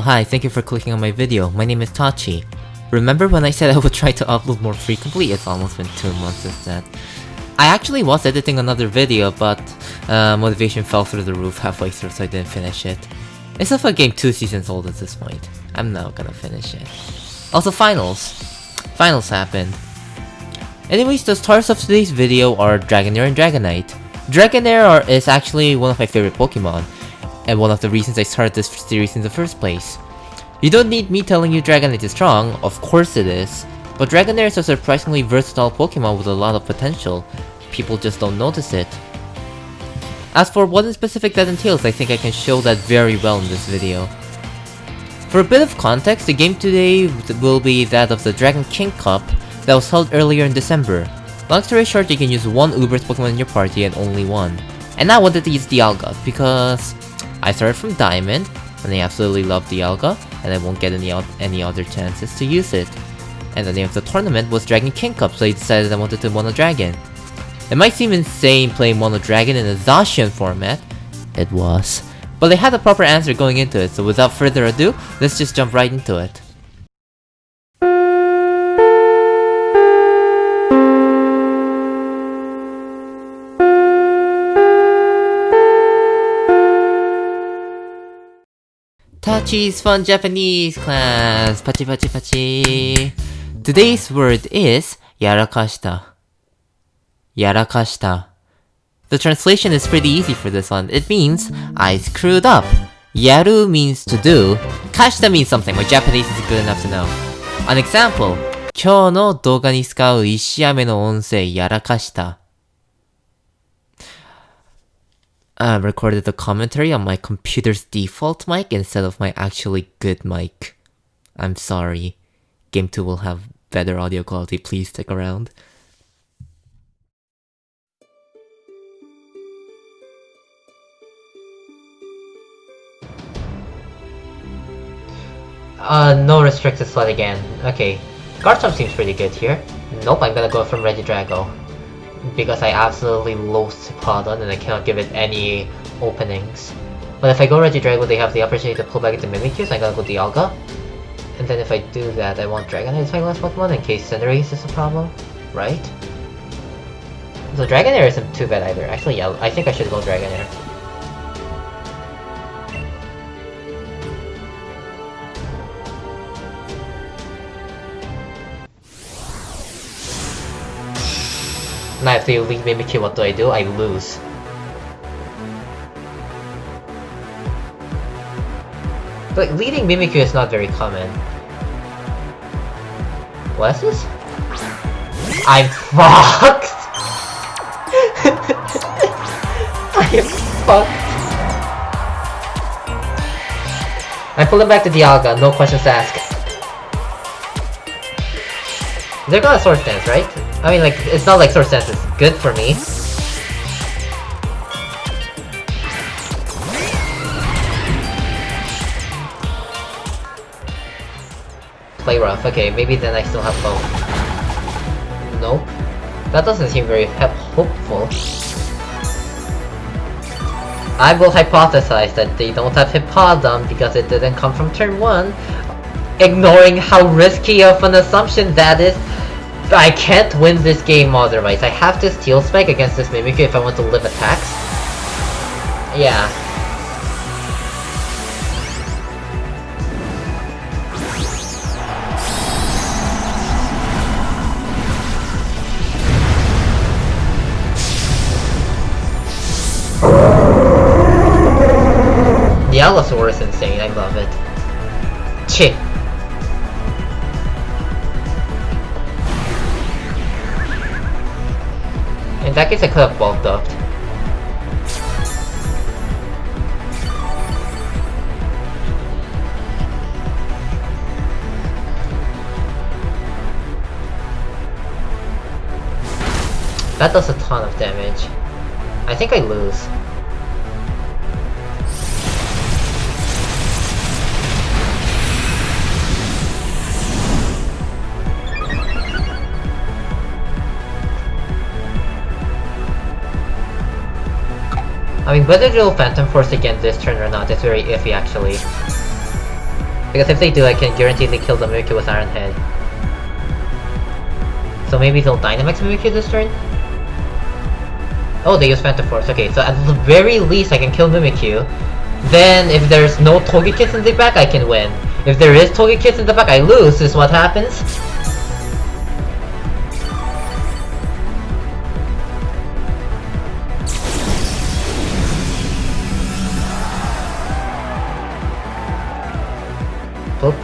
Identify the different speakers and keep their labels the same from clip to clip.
Speaker 1: hi, thank you for clicking on my video. My name is Tachi. Remember when I said I would try to upload more frequently? It's almost been 2 months since that. I actually was editing another video, but motivation fell through the roof halfway through, so I didn't finish it. It's a fun game 2 seasons old at this point. I'm now gonna finish it. Also, finals. Finals happened. Anyways, the stars of today's video are Dragonair and Dragonite. Dragonair is actually one of my favorite Pokemon, and one of the reasons I started this series in the first place. You don't need me telling you Dragonite is strong, of course it is, but Dragonair is a surprisingly versatile Pokemon with a lot of potential. People just don't notice it. As for what in specific that entails, I think I can show that very well in this video. For a bit of context, the game today will be that of the Dragon King Cup that was held earlier in December. Long story short, you can use one Uber's Pokemon in your party and only one. And I wanted to use Dialga because I started from Diamond, and I absolutely love Dialga, and I won't get any other chances to use it. And the name of the tournament was Dragon King Cup, so I decided I wanted to Mono Dragon. It might seem insane playing Mono Dragon in a Zacian format. It was. But I had a proper answer going into it, so without further ado, let's just jump right into it. Tachi's Fun Japanese class! Pachi pachi pachi! Today's word is yarakashita. Yarakashita. The translation is pretty easy for this one. It means, I screwed up. Yaru means to do. Kashita means something. My Japanese is good enough to know. An example. 今日の動画に使う1試合目の音声やらかした。I recorded the commentary on my computer's default mic instead of my actually good mic. I'm sorry. Game 2 will have better audio quality, please stick around. No restricted slot again. Okay. Garchomp seems pretty good here. Nope, I'm gonna go from Regidrago. Because I absolutely loathe Hippowdon and I cannot give it any openings. But if I go Regidrago, they have the opportunity to pull back into Mimikyu, so I'm gonna go Dialga. And then if I do that, I want Dragonite as my last Pokemon in case Cinderace is a problem, right? So Dragonair isn't too bad either. Actually, yeah, I think I should go Dragonair. Now if they leave Mimikyu, what do? I lose. But leading Mimikyu is not very common. What is this? I'm fucked! I am fucked. I'm pulling back to Dialga, no questions asked. They're gonna Sword Stance, right? I mean, like, it's not like Sword Stance is good for me. Play rough, okay, maybe then I still have both. Nope. That doesn't seem very hopeful. I will hypothesize that they don't have Hippowdon because it didn't come from turn 1. Ignoring how risky of an assumption that is. I can't win this game otherwise. I have to Steel Spike against this Mimikyu if I want to live attacks. Yeah. The Allosaur is insane, I love it. Chit. In that case, I could have bulked up. That does a ton of damage. I think I lose. I mean, whether they'll Phantom Force again this turn or not is very iffy actually. Because if they do, I can guarantee they kill the Mimikyu with Iron Head. So maybe they'll Dynamax Mimikyu this turn? Oh, they use Phantom Force. Okay, so at the very least I can kill Mimikyu. Then, if there's no Togekiss in the back, I can win. If there is Togekiss in the back, I lose, is what happens. Boop.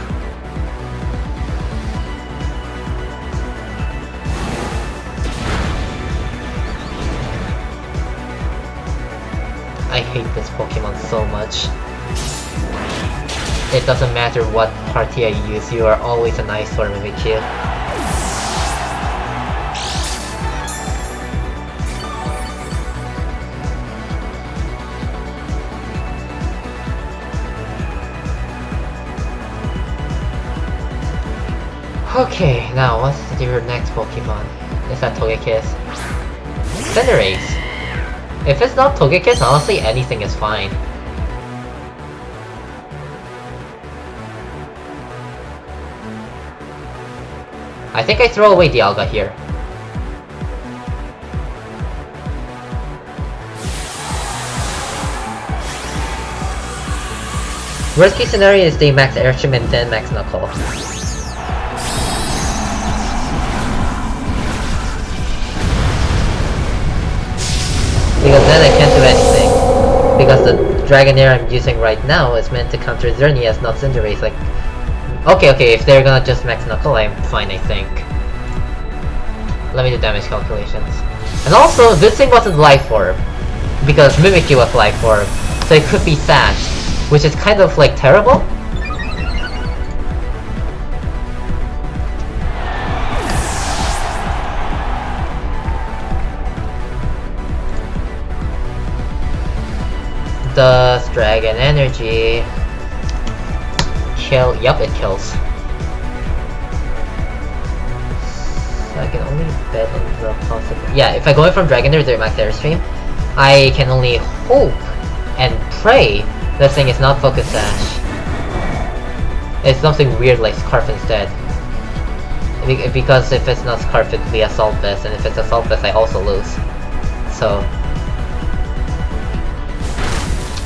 Speaker 1: I hate this Pokemon so much. It doesn't matter what party I use, you are always an eyesore Mimikyu. Okay, now what's your next Pokemon? Is that Togekiss? Cinderace! If it's not Togekiss, honestly anything is fine. I think I throw away Dialga here. Worst case scenario is they max Airstream and then max Knuckle. Because then I can't do anything. Because the Dragonair I'm using right now is meant to counter Xerneas, not Cinderace. Like, okay, if they're gonna just max Knuckle, I'm fine, I think. Let me do damage calculations. And also, this thing wasn't Life Orb, because Mimikyu was Life Orb, so it could be Thatched, which is kind of, like, terrible. Does Dragon Energy kill? Yup, it kills. So I can only bet on the possible. Yeah, if I go in from Dragonair to max Airstream, I can only hope and pray this thing is not Focus Sash. It's something weird like Scarf instead. Because if it's not Scarf, it'd be Assault Vest, and if it's Assault Vest, I also lose. So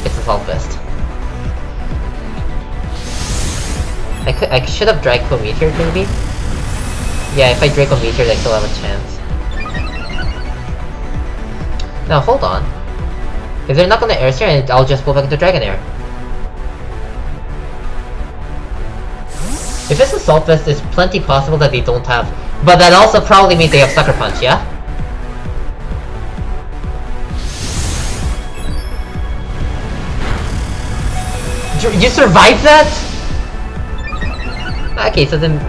Speaker 1: it's Assault Vest. I should have Draco Meteored maybe? Yeah, if I Draco Meteored, I still have a chance. Now, hold on. If they're not gonna Airstream, I'll just pull back into Dragonair. If it's Assault Vest, it's plenty possible that they don't have... But that also probably means they have Sucker Punch, yeah? You survived that? Okay, so then...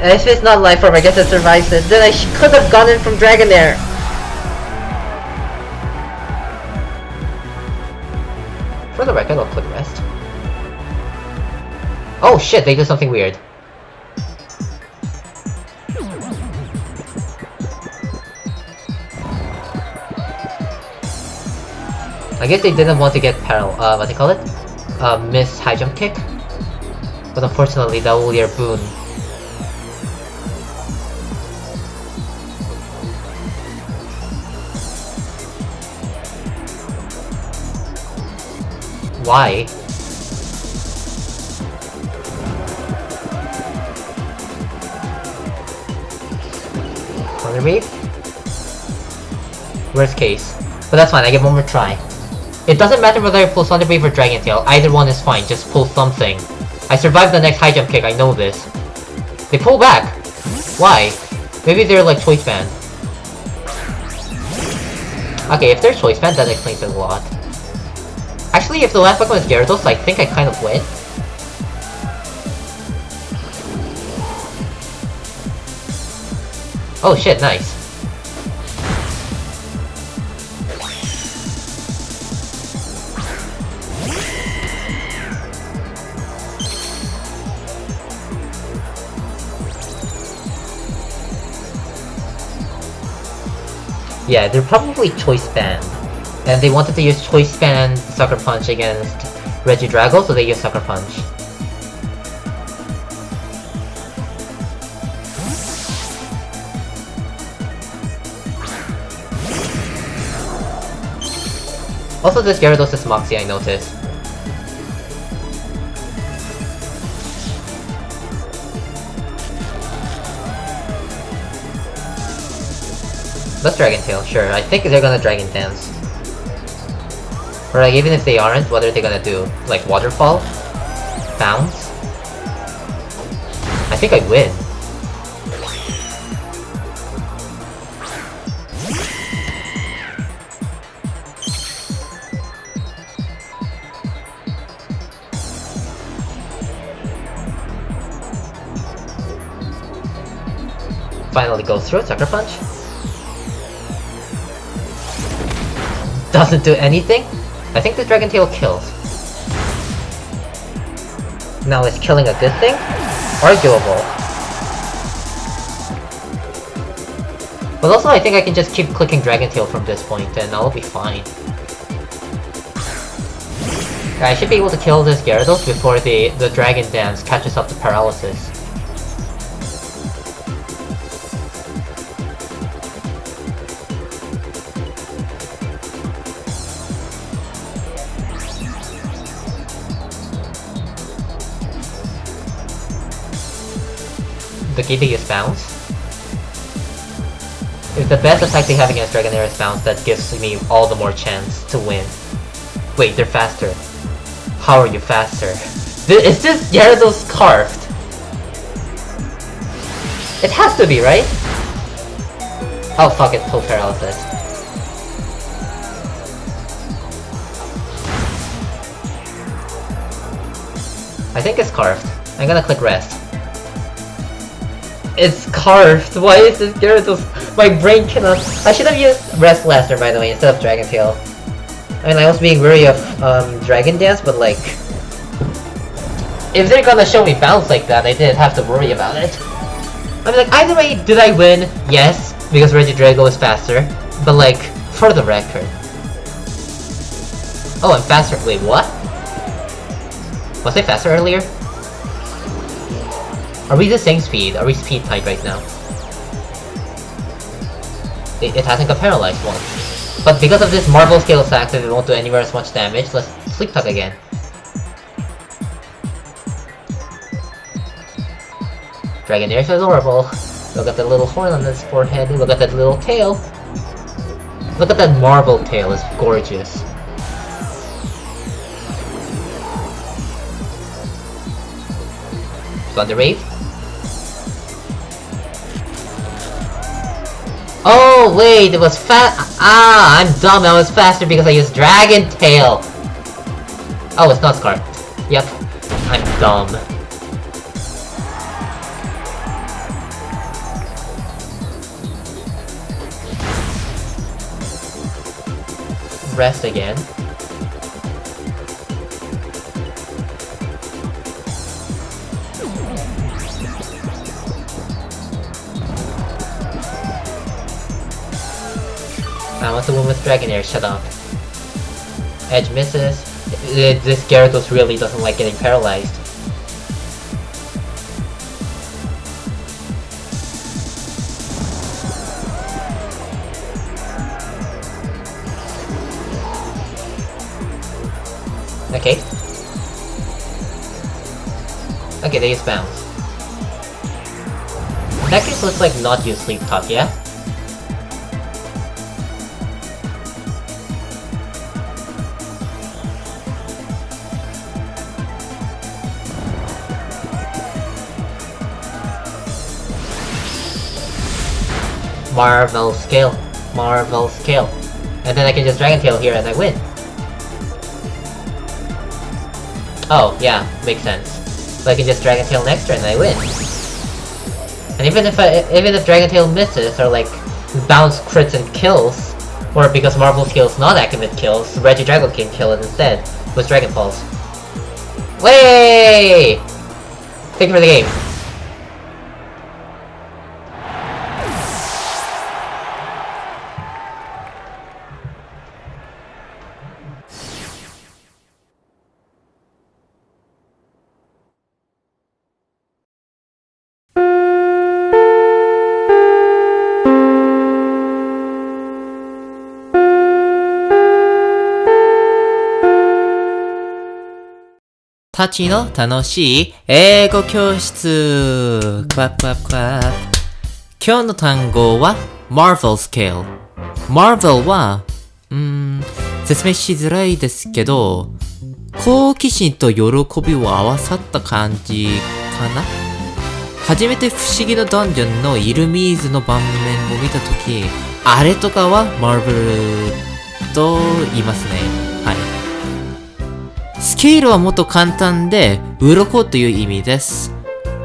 Speaker 1: if it's not Life Orb, I guess it survives it. Then I could have gone in from Dragonair! For the record, I'll click rest. Oh shit, they did something weird. I guess they didn't want to get what do you call it? Miss High Jump Kick? But unfortunately, that will be your boon. Why? Thunder Wave? Worst case. But that's fine, I give one more try. It doesn't matter whether I pull Thunder Wave or Dragon Tail, either one is fine, just pull something. I survived the next high jump kick, I know this. They pull back! Why? Maybe they're like Choice Band. Okay, if they're Choice Band, that explains it a lot. Actually, if the last Pokemon is Gyarados, I think I kind of win. Oh shit, nice. Yeah, they're probably Choice Band. And they wanted to use Choice Band Sucker Punch against Regidrago, so they use Sucker Punch. Also, this Gyarados is Moxie, I noticed. Let's Dragon Tail, sure. I think they're gonna Dragon Dance. Or like, even if they aren't, what are they gonna do? Like, Waterfall? Bounce? I think I win. Finally goes through, Sucker Punch. Doesn't do anything? I think the Dragon Tail kills. Now is killing a good thing? Arguable. But also I think I can just keep clicking Dragon Tail from this point and I'll be fine. I should be able to kill this Gyarados before the Dragon Dance catches up to Paralysis. The key is Bounce. If the best attack they have against Dragonair is Bounce, that gives me all the more chance to win. Wait, they're faster. How are you faster? Is this Gyarados carved? It has to be, right? Oh fuck it, full Paralysis. I think it's carved. I'm gonna click rest. It's carved. Why is this Gyarados? My brain cannot. I should have used Rest Blaster, by the way, instead of Dragon Tail. I mean, I was being wary of Dragon Dance, but like, if they're gonna show me Bounce like that, I didn't have to worry about it. I mean, like, either way, did I win? Yes, because Regidrago is faster. But like, for the record. Oh, I'm faster. Wait, what? Was I faster earlier? Are we the same speed? Are we speed tied right now? It hasn't got paralyzed once. But because of this Marvel Scale's active, it won't do anywhere as much damage. Let's Sleep Talk again. Dragonair is adorable. Look at the little horn on his forehead. Look at that little tail. Look at that marble tail. It's gorgeous. Thunder Wave. Oh wait, it was I'm dumb. I was faster because I used Dragon Tail. Oh, it's not Scar. Yep, I'm dumb. Rest again. I want the one with Dragonair, shut up. Edge misses. This Gyarados really doesn't like getting paralyzed. Okay. Okay, they use Bounce. That case looks like not use Sleep Talk, yeah? Marvel Scale. Marvel Scale. And then I can just Dragon Tail here and I win. Oh, yeah, makes sense. So I can just Dragon Tail next turn and I win. And even if Dragon Tail misses, or like, Bounce crits and kills, or because Marvel Scale's not activate kills, Regidrago can kill it instead, with Dragon Pulse. Way! Thank you for the game. たちの楽しい英語教室クワックワックワッ。今日の単語は Marvel Scale。 Marvel は説明しづらいですけど、好奇心と喜びを合わさった感じかな。初めて不思議のダンジョンのイルミーズの盤面を見たとき、あれとかは Marvel と言いますね。はい。スケールはもっと簡単で、鱗という意味です。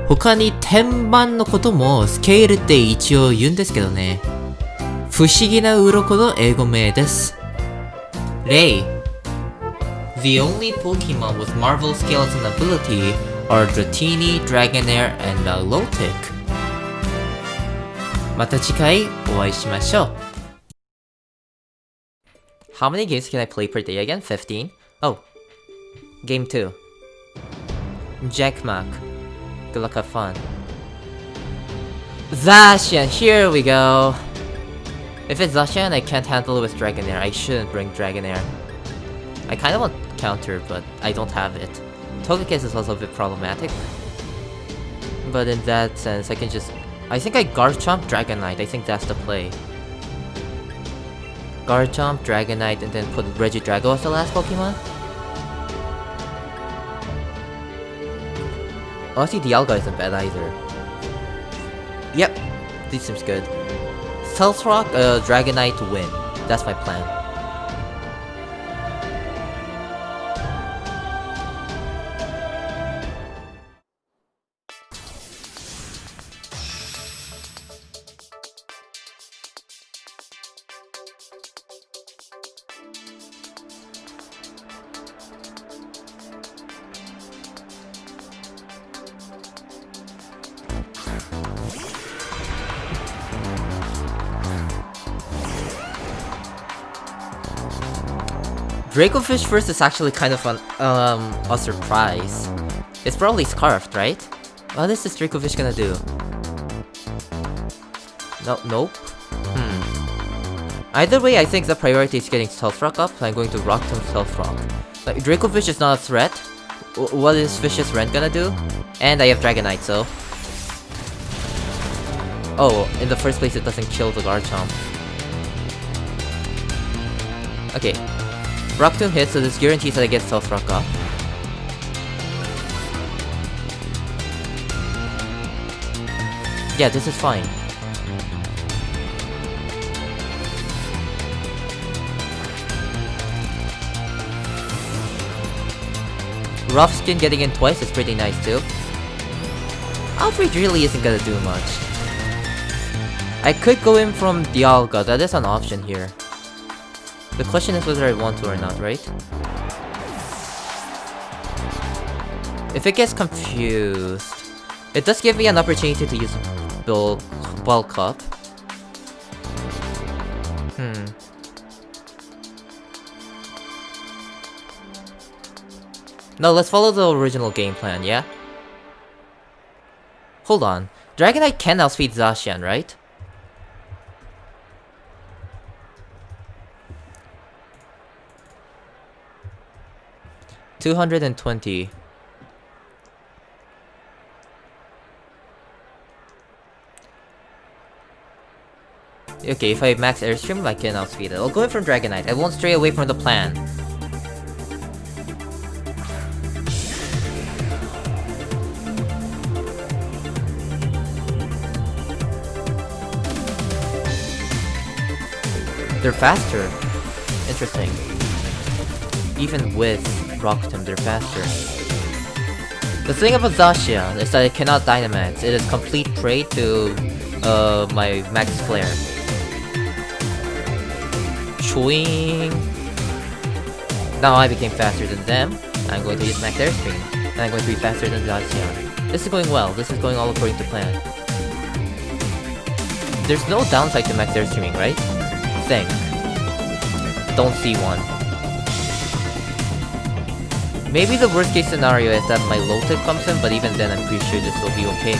Speaker 1: 他に天板のこともスケールって一応言うんですけどね。不思議な鱗の英語名です。例 The only Pokemon with Marvel Scales and ability are Dratini, Dragonair, and Lotic。 また次回お会いしましょう。How many games can I play per day again? 15? Oh, Game 2. Jackmark. Good luck, have fun. Zacian, here we go. If it's Zacian, I can't handle it with Dragonair. I shouldn't bring Dragonair. I kinda want counter, but I don't have it. Togekiss is also a bit problematic. But in that sense, I can just... I think I Garchomp Dragonite. I think that's the play. Garchomp, Dragonite, and then put Regidrago as the last Pokemon? Honestly, Dialga isn't bad either. Yep, this seems good. Stealth Rock, Dragonite to win. That's my plan. Dracofish first is actually kind of a surprise. It's probably Scarfed, right? What is this Dracofish gonna do? Nope. Either way, I think the priority is getting Stealth Rock up, so I'm going to Rock Tomb Stealth Rock. Like, Dracofish is not a threat. What is Fish's Rent gonna do? And I have Dragonite, so... Oh, in the first place it doesn't kill the Garchomp. Okay. Rock Tomb hits, so this guarantees that I get Stealth Rock up. Yeah, this is fine. Rough Skin getting in twice is pretty nice too. Outrage really isn't gonna do much. I could go in from Dialga, that is an option here. The question is whether I want to or not, right? If it gets confused... It does give me an opportunity to use bulk up. No, let's follow the original game plan, yeah? Hold on. Dragonite can outspeed Zacian, right? $220. Okay, if I max Airstream, I can outspeed it. I'll go in from Dragonite. I won't stray away from the plan. They're faster. Interesting. Even with Rock Tomb, they're faster. The thing about Zacian is that it cannot Dynamax. It is complete prey to my Max Flare. Chewing. Now I became faster than them. I'm going to use Max Airstream. And I'm going to be faster than Zacian. This is going well. This is going all according to plan. There's no downside to Max Airstreaming, right? Think. Don't see one. Maybe the worst case scenario is that my low tip comes in, but even then I'm pretty sure this will be okay.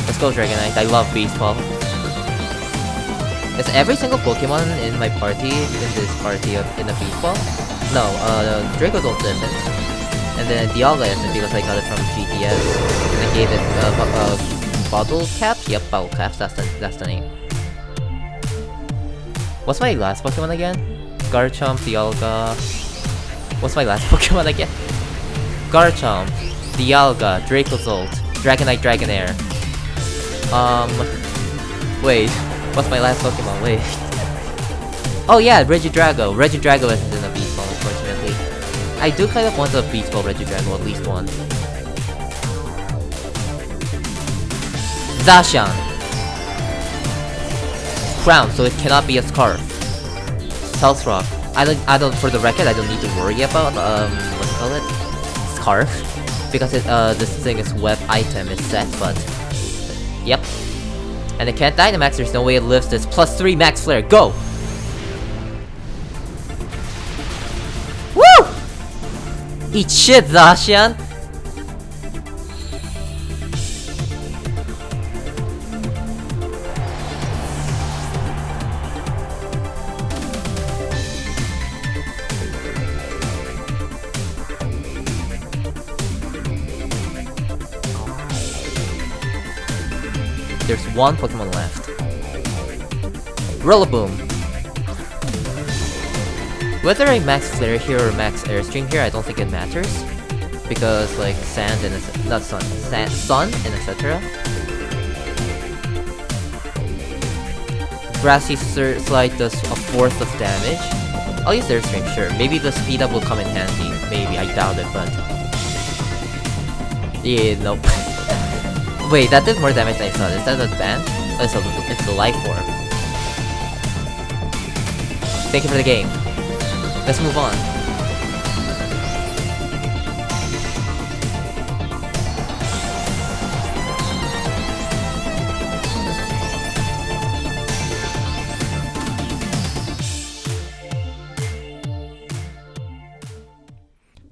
Speaker 1: Let's go Dragonite, I love Beast Ball. Is every single Pokemon in my party, in this party in a Beast Ball? No, Dragonair isn't. And then Dialga isn't because I got it from GTS. And I gave it bottle cap? Yep, bottle cap, that's the name. What's my last Pokemon again? Garchomp, Dialga... What's my last Pokemon again? Garchomp, Dialga, Dracozolt, Dragonite, Dragonair. Wait, what's my last Pokemon? Wait. Oh yeah, Regidrago. Regidrago isn't in a Beast Ball, unfortunately. I do kind of want a Beast Ball Regidrago, at least one. Zacian. Crown, so it cannot be a Scarf. Stealth Rock. I don't, for the record, I don't need to worry about, what's it called? Scarf. Because this thing is web item, is set, but... Yep. And it can't Dynamax, there's no way it lives this. +3 Max Flare, go! Woo! Eat shit, Zacian! There's one Pokemon left. Rillaboom. Whether I max Flare here or max Airstream here, I don't think it matters. Because, like, sand and not sun. Sun and etc. Grassy Slide does a fourth of damage. I'll use Airstream, sure. Maybe the speed up will come in handy. Maybe, I doubt it, but... Yeah, nope. Wait, that did more damage than I thought. Is that a ban? Oh, it's the life form. Thank you for the game. Let's move on.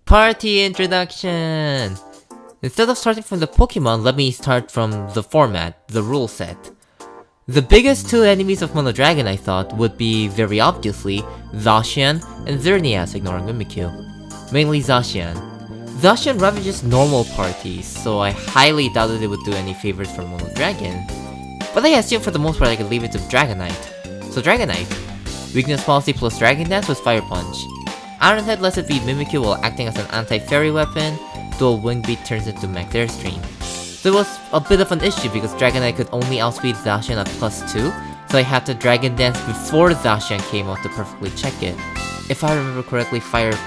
Speaker 1: Party introduction! Instead of starting from the Pokemon, let me start from the format, the rule set. The biggest two enemies of Mono Dragon, I thought, would be, very obviously, Zacian and Xerneas, ignoring Mimikyu. Mainly Zacian. Zacian ravages normal parties, so I highly doubted it would do any favors for Mono Dragon. But I assumed for the most part I could leave it to Dragonite. So Dragonite. Weakness Policy plus Dragon Dance with Fire Punch. Iron Head lets it beat Mimikyu while acting as an anti-fairy weapon. Dual Wing Beat turns into Max Airstream. So it was a bit of an issue because Dragonite could only outspeed Zacian at +2, so I had to Dragon Dance before Zacian came out to perfectly check it. If I remember correctly,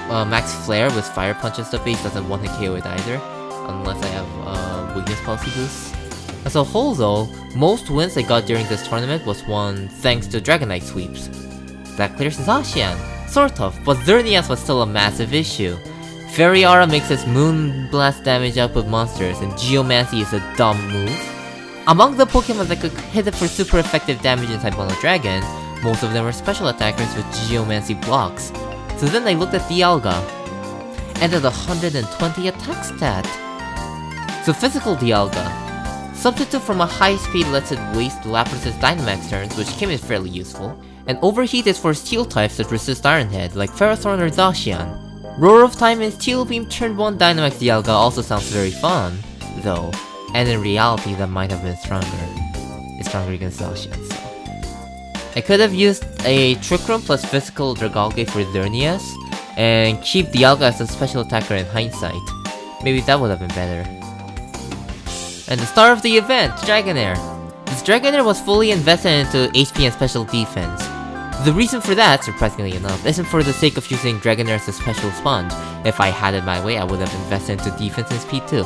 Speaker 1: Max Flare with Fire Punch as the base doesn't one-hit KO it either, unless I have Weakness Policy boost. As a whole though, most wins I got during this tournament was won thanks to Dragonite sweeps. That clears Zacian, sort of, but Xerneas was still a massive issue. Fairy Aura makes its Moon Blast damage output monsters, and Geomancy is a dumb move. Among the Pokemon that could hit it for super effective damage inside Mono Dragon, most of them were special attackers with Geomancy blocks. So then I looked at Dialga, and at 120 attack stat. So physical Dialga. Substitute from a high speed lets it waste Lapras's Dynamax turns, which came in fairly useful. And Overheat is for steel types that resist Iron Head, like Ferrothorn or Zacian. Roar of Time and Steel Beam turn 1 Dynamax Dialga also sounds very fun, though, and in reality that might have been stronger. It's stronger against Zacian, so. I could have used a Trick Room plus Physical Dragalge for Xerneas, and keep Dialga as a special attacker in hindsight. Maybe that would have been better. And the star of the event, Dragonair. This Dragonair was fully invested into HP and special defense. The reason for that, surprisingly enough, isn't for the sake of using Dragonair as a special sponge. If I had it my way, I would have invested into defense and speed too.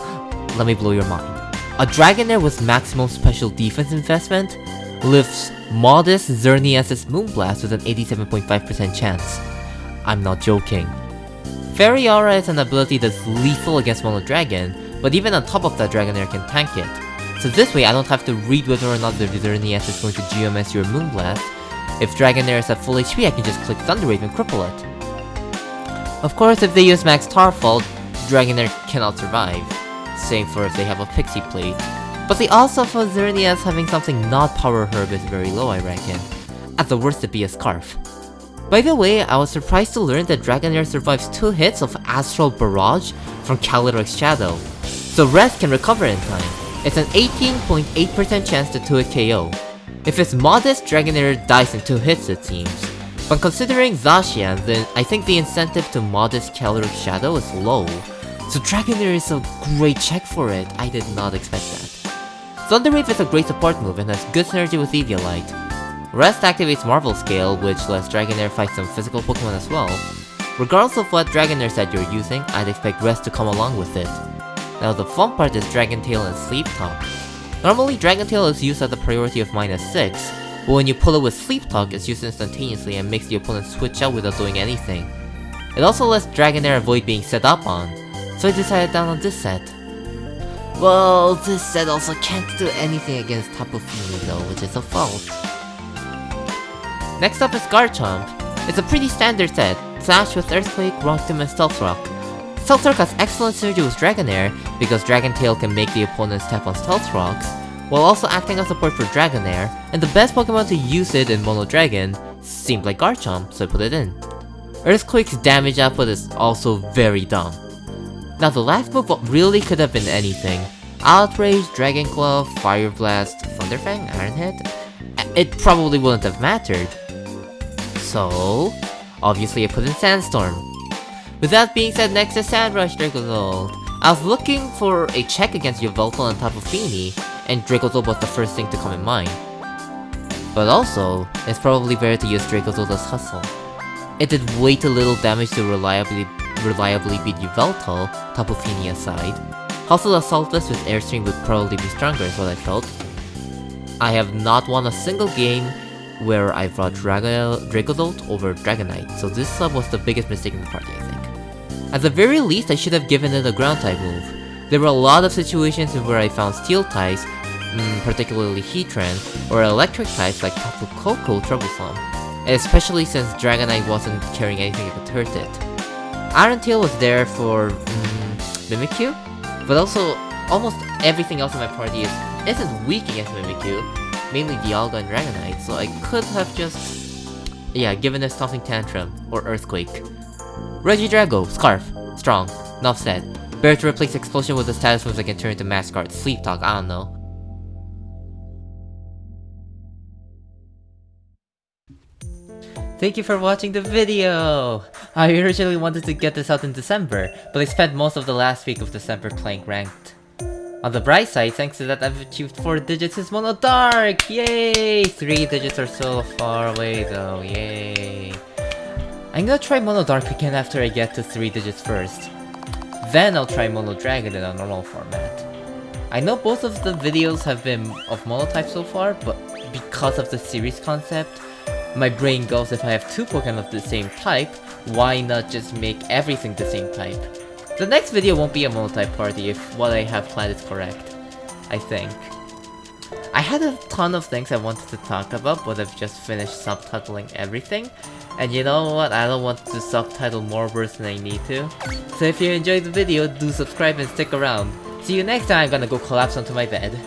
Speaker 1: Let me blow your mind. A Dragonair with maximum special defense investment lifts modest Xerneas' Moonblast with an 87.5% chance. I'm not joking. Fairy Aura is an ability that's lethal against Mono Dragon, but even on top of that, Dragonair can tank it. So this way, I don't have to read whether or not the Xerneas is going to GMS your Moonblast. If Dragonair is at full HP, I can just click Thunder Wave and cripple it. Of course, if they use Max Starfall, Dragonair cannot survive. Same for if they have a Pixie Plate. But the odds of a Xerneas having something not Power Herb is very low, I reckon. At the worst, it'd be a Scarf. By the way, I was surprised to learn that Dragonair survives 2 hits of Astral Barrage from Calyrex Shadow, so rest can recover in time. It's an 18.8% chance to 2-hit KO. If it's modest, Dragonair dies in 2 hits it seems. But considering Zacian, then I think the incentive to modest Calyrex Shadow is low. So Dragonair is a great check for it, I did not expect that. Thunderwave is a great support move and has good synergy with Eviolite. Rest activates Marvel Scale, which lets Dragonair fight some physical Pokemon as well. Regardless of what Dragonair set you're using, I'd expect Rest to come along with it. Now the fun part is Dragon Tail and Sleep Talk. Normally Dragon Tail is used at the priority of -6, but when you pull it with Sleep Talk, it's used instantaneously and makes the opponent switch out without doing anything. It also lets Dragonair avoid being set up on, so I decided down on this set. Well, this set also can't do anything against Tapu Fini though, which is a fault. Next up is Garchomp. It's a pretty standard set, Slash with Earthquake, Rock Tomb, and Stealth Rock. Stealth Rock has excellent synergy with Dragonair, because Dragon Tail can make the opponent step on Stealth Rocks, while also acting as support for Dragonair, and the best Pokemon to use it in Mono Dragon seemed like Garchomp, so I put it in. Earthquake's damage output is also very dumb. Now the last move really could have been anything. Outrage, Dragon Glove, Fire Blast, Thunderfang, Iron Head? It probably wouldn't have mattered. So, obviously I put in Sandstorm. With that being said, next is Sandrush Dracozold. I was looking for a check against Yveltal and Tapu Fini, and Dracozold was the first thing to come in mind. But also, it's probably better to use Dracozold as Hustle. It did way too little damage to reliably beat Yveltal, Tapu Fini aside. Hustle Assaultless with Airstream would probably be stronger is what I felt. I have not won a single game where I brought Dracozold over Dragonite, so this sub was the biggest mistake in the party, I think. At the very least, I should have given it a ground type move. There were a lot of situations where I found steel types, particularly Heatran, or electric types like Tapu Koko troublesome, especially since Dragonite wasn't carrying anything that could hurt it. Iron Tail was there for Mimikyu, but also almost everything else in my party isn't weak against Mimikyu, mainly Dialga and Dragonite, so I could have just, given it Stomping Tantrum or Earthquake. Regidrago, Scarf, strong, enough said. Better to replace Explosion with the status moves that can turn into Mask Guard, Sleep Talk, I don't know. Thank you for watching the video! I originally wanted to get this out in December, but I spent most of the last week of December playing Ranked. On the bright side, thanks to that I've achieved 4 digits as Mono Dark! Yay! 3 digits are so far away though, yay! I'm gonna try Mono Dark again after I get to 3 digits first. Then I'll try Mono Dragon in a normal format. I know both of the videos have been of Mono type so far, but because of the series concept, my brain goes, if I have 2 Pokemon of the same type, why not just make everything the same type? The next video won't be a Mono-type party if what I have planned is correct. I think. I had a ton of things I wanted to talk about, but I've just finished subtitling everything. And you know what, I don't want to subtitle more words than I need to. So if you enjoyed the video, do subscribe and stick around. See you next time, I'm gonna go collapse onto my bed.